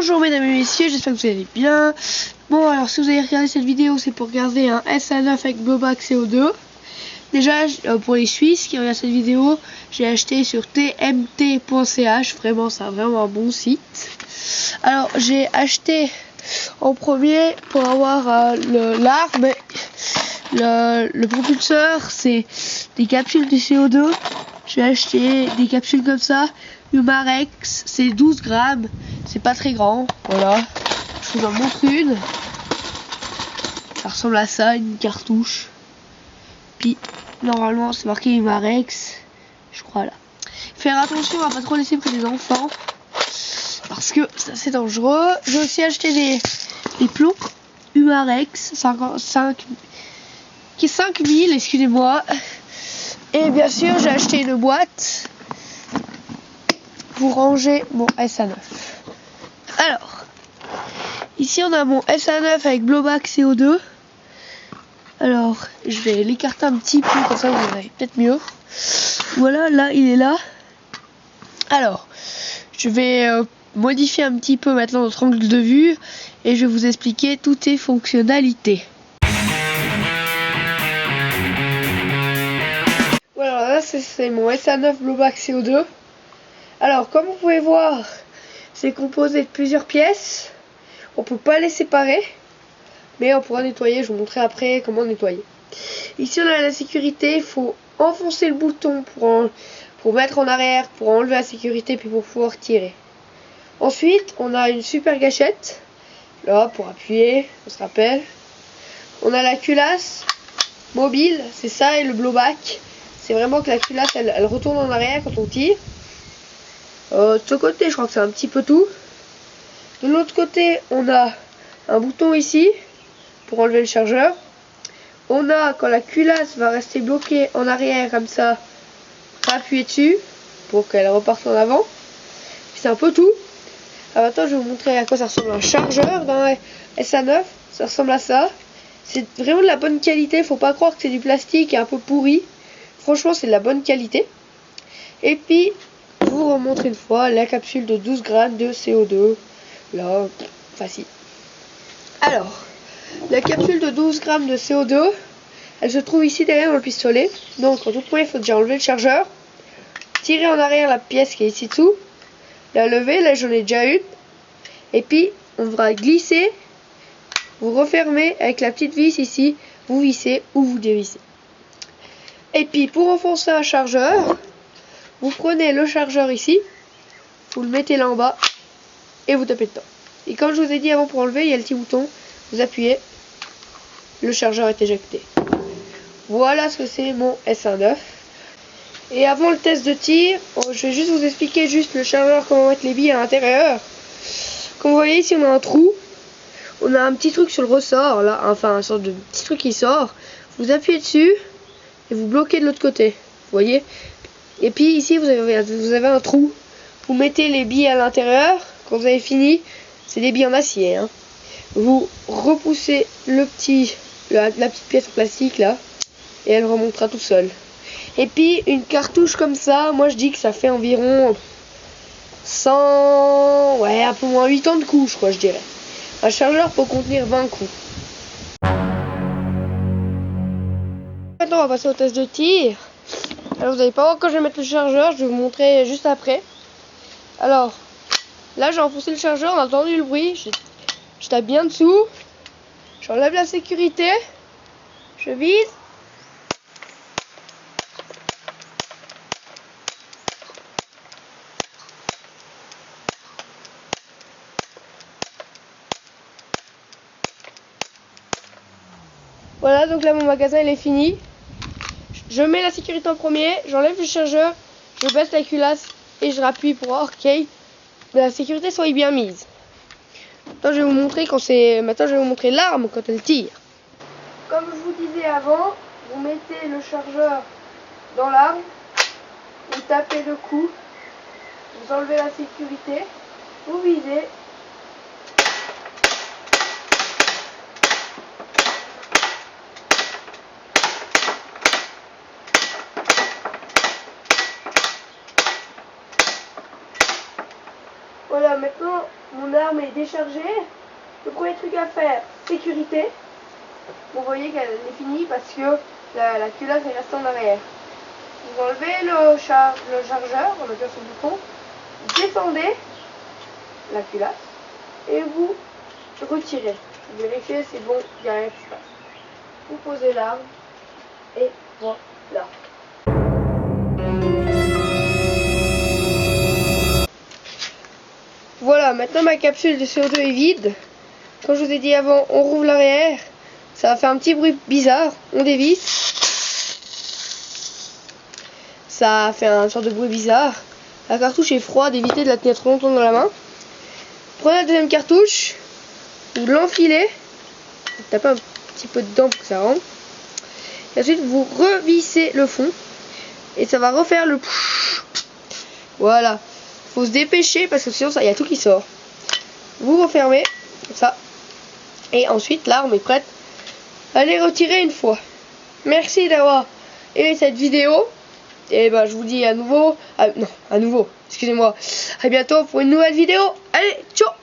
Bonjour mesdames et messieurs, j'espère que vous allez bien. Bon, alors si vous avez regardé cette vidéo, c'est pour regarder un SA9 avec Blowback CO2. Déjà, pour les Suisses qui regardent cette vidéo, j'ai acheté sur tmt.ch. Vraiment, c'est vraiment un bon site. Alors, j'ai acheté en premier pour avoir l'arme. Le propulseur, c'est des capsules de CO2. J'ai acheté des capsules comme ça. Humarex, c'est 12 grammes. C'est pas très grand. Voilà. Je vous en montre une. Ça ressemble à ça, une cartouche. Puis, normalement, c'est marqué Humarex. Je crois là. Faire attention à pas trop laisser près des enfants. Parce que ça, c'est dangereux. J'ai aussi acheté des plombs Humarex 5000, excusez-moi. Et bien sûr, j'ai acheté une boîte pour ranger mon SA9. Alors, ici on a mon SA9 avec Blowback CO2. Alors, je vais l'écarter un petit peu, comme ça vous verrez peut-être mieux. Voilà, là il est là. Alors, je vais modifier un petit peu maintenant notre angle de vue et je vais vous expliquer toutes les fonctionnalités. Voilà, là c'est mon SA9 Blowback CO2. Alors, comme vous pouvez voir, c'est composé de plusieurs pièces. On peut pas les séparer, mais on pourra nettoyer. Je vous montrerai après comment nettoyer. Ici, on a la sécurité. Il faut enfoncer le bouton pour mettre en arrière, pour enlever la sécurité, puis pour pouvoir tirer. Ensuite, on a une super gâchette, là, pour appuyer, on se rappelle. On a la culasse mobile, c'est ça, et le blowback. C'est vraiment que la culasse, elle retourne en arrière quand on tire. De ce côté, je crois que c'est un petit peu tout. De l'autre côté, on a un bouton ici pour enlever le chargeur. On a, quand la culasse va rester bloquée en arrière comme ça, appuyer dessus pour qu'elle reparte en avant. C'est un peu tout. Alors maintenant, je vais vous montrer à quoi ça ressemble un chargeur d'un SA9. Ça ressemble à ça. C'est vraiment de la bonne qualité. Faut pas croire que c'est du plastique et un peu pourri. Franchement, c'est de la bonne qualité. Et puis, je vous remontre une fois la capsule de 12 grammes de CO2. Là, facile. Alors, la capsule de 12 grammes de CO2, elle se trouve ici derrière dans le pistolet. Donc, en tout point, il faut déjà enlever le chargeur. Tirer en arrière la pièce qui est ici dessous. La lever, là j'en ai déjà une. Et puis, on devra glisser. Vous refermez avec la petite vis ici. Vous vissez ou vous dévissez. Et puis, pour enfoncer un chargeur, vous prenez le chargeur ici, vous le mettez là en bas et vous tapez dedans. Et comme je vous ai dit avant, pour enlever, il y a le petit bouton, vous appuyez, le chargeur est éjecté. Voilà ce que c'est mon SA9. Et avant le test de tir, je vais juste vous expliquer le chargeur, comment mettre les billes à l'intérieur. Comme vous voyez ici, on a un trou, on a un petit truc sur le ressort là, enfin un sorte de petit truc qui sort. Vous appuyez dessus et vous bloquez de l'autre côté. Vous voyez? Et puis ici vous avez un trou. Vous mettez les billes à l'intérieur. Quand vous avez fini, c'est des billes en acier. Hein. Vous repoussez la petite pièce en plastique là. Et elle remontera tout seul. Et puis une cartouche comme ça, moi je dis que ça fait environ 100, ouais, un peu moins 80 de coups, je crois, je dirais. Un chargeur peut contenir 20 coups. Maintenant on va passer au test de tir. Alors vous allez pas voir quand je vais mettre le chargeur, je vais vous montrer juste après. Alors, là j'ai enfoncé le chargeur, on a entendu le bruit, je tape bien dessous. J'enlève la sécurité, je vise. Voilà, donc là mon magasin il est fini. Je mets la sécurité en premier, j'enlève le chargeur, je baisse la culasse et je rappuie pour voir que la sécurité soit bien mise. Maintenant je vais vous montrer l'arme quand elle tire. Comme je vous disais avant, vous mettez le chargeur dans l'arme, vous tapez le coup, vous enlevez la sécurité, vous visez. Voilà, maintenant mon arme est déchargée. Le premier truc à faire, sécurité. Vous voyez qu'elle est finie parce que la culasse est restée en arrière. Vous enlevez le chargeur en appuyant sur le bouton, descendez la culasse et vous retirez. Vous vérifiez c'est bon, il n'y a rien qui se passe. Vous posez l'arme et voilà. Voilà, maintenant ma capsule de CO2 est vide. Comme je vous ai dit avant, on rouvre l'arrière. Ça va faire un petit bruit bizarre. On dévisse. Ça fait un sorte de bruit bizarre. La cartouche est froide, évitez de la tenir trop longtemps dans la main. Prenez la deuxième cartouche. Vous l'enfilez. Vous tapez un petit peu dedans pour que ça rentre. Et ensuite vous revissez le fond. Et ça va refaire le... Voilà. Faut se dépêcher parce que sinon il y a tout qui sort. Vous refermez comme ça. Et ensuite l'arme est prête à les retirer une fois. Merci d'avoir aimé cette vidéo. Et ben je vous dis à nouveau. Excusez-moi. À bientôt pour une nouvelle vidéo. Allez, ciao.